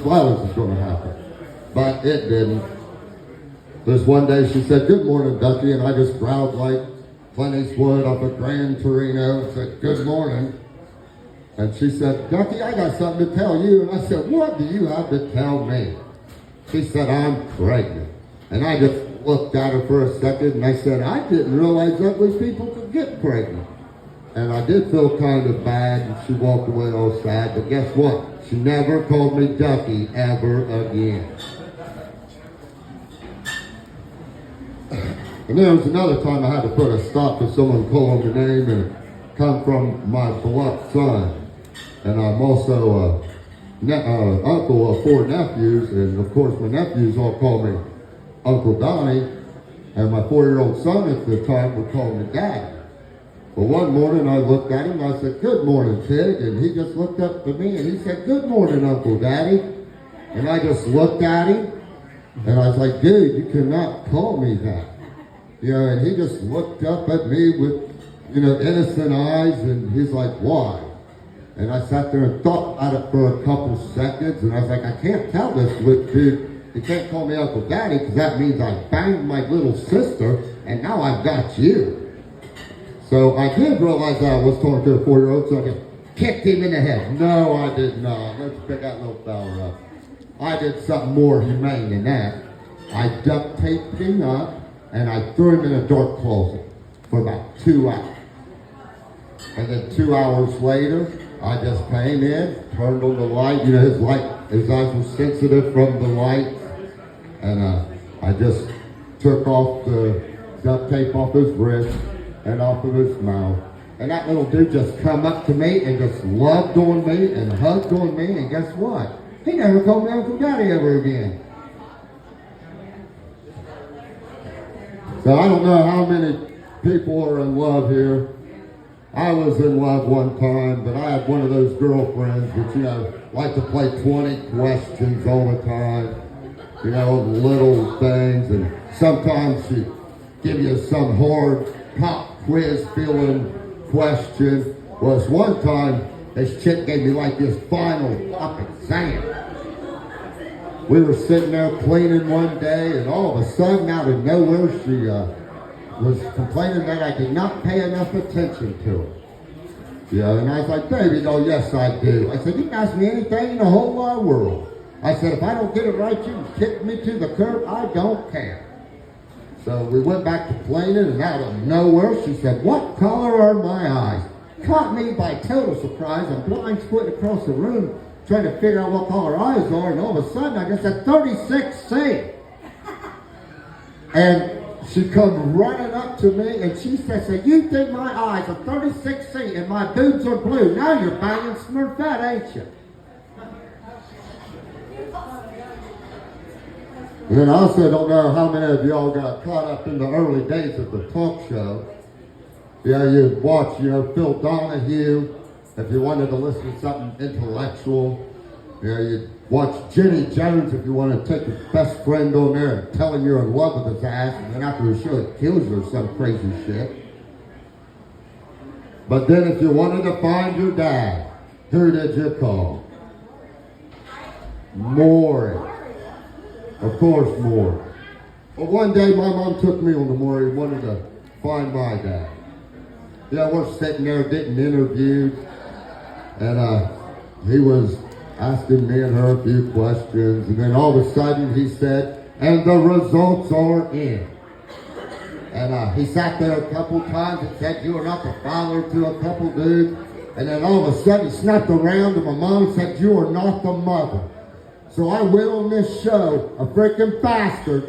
violence was going to happen. But it didn't. This one day she said, "Good morning, Ducky," and I just growled like Clint Eastwood off of Gran Torino and said, "Good morning." And she said, "Ducky, I got something to tell you." And I said, "What do you have to tell me?" She said, "I'm pregnant." And I just looked at her for a second and I said, "I didn't realize ugly people could get pregnant." And I did feel kind of bad, and she walked away all sad. But guess what? She never called me Ducky ever again. And there was another time I had to put a stop to someone calling the name, and it come from my beloved son. And I'm also uncle of 4 nephews, and of course my nephews all call me Uncle Donnie, and my 4-year-old son at the time would call me Dad. Well, one morning I looked at him and I said, "Good morning, Tig," and he just looked up at me and he said, "Good morning, Uncle Daddy." And I just looked at him and I was like, "Dude, you cannot call me that." And he just looked up at me with, innocent eyes, and he's like, "Why?" And I sat there and thought about it for a couple seconds, and I was like, "I can't tell this dude. You can't call me Uncle Daddy, because that means I banged my little sister, and now I've got you." So I did realize that I was talking to a 4-year-old, so I just kicked him in the head. No, I did not. Let's pick that little fella up. I did something more humane than that. I duct taped him up, and I threw him in a dark closet for about 2 hours. And then 2 hours later, I just came in, turned on the light. His eyes were sensitive from the light. And I just took off the duct tape off his wrist and off of his mouth. And that little dude just come up to me and just loved on me and hugged on me. And guess what? He never called me Uncle Daddy ever again. So I don't know how many people are in love here. I was in love one time, but I had one of those girlfriends that, like to play 20 questions all the time. Little things, and sometimes she give you some hard pop quiz feeling question. Well, this one time, this chick gave me like this final pop exam. We were sitting there cleaning one day, and all of a sudden, out of nowhere, she was complaining that I did not pay enough attention to her. And I was like, "Baby, yes, I do." I said, "You can ask me anything in the whole wide world." I said, "If I don't get it right, you can kick me to the curb. I don't care." So we went back to cleaning, and out of nowhere, she said, "What color are my eyes?" Caught me by total surprise. I'm blind squinting across the room, trying to figure out what color eyes are, and all of a sudden, I just said 36C. And she comes running up to me, and she says, "So you think my eyes are 36C and my boobs are blue? Now you're banging Smurfette, ain't you?" And then I also don't know how many of y'all got caught up in the early days of the talk show. You'd watch, Phil Donahue, if you wanted to listen to something intellectual. You'd watch Jenny Jones if you wanted to take your best friend on there and tell him you're in love with his ass, and then after the show it kills you or some crazy shit. But then if you wanted to find your dad, who did you call? Maury. Of course, Maury. Well, one day my mom took me on to Maury and wanted to find my dad. We're sitting there getting interviewed, and he was asking me and her a few questions, and then all of a sudden he said, "And the results are in." And he sat there a couple times and said, "You are not the father to a couple dudes." And then all of a sudden he snapped around to my mom and said, "You are not the mother." So I went on this show, a freaking bastard.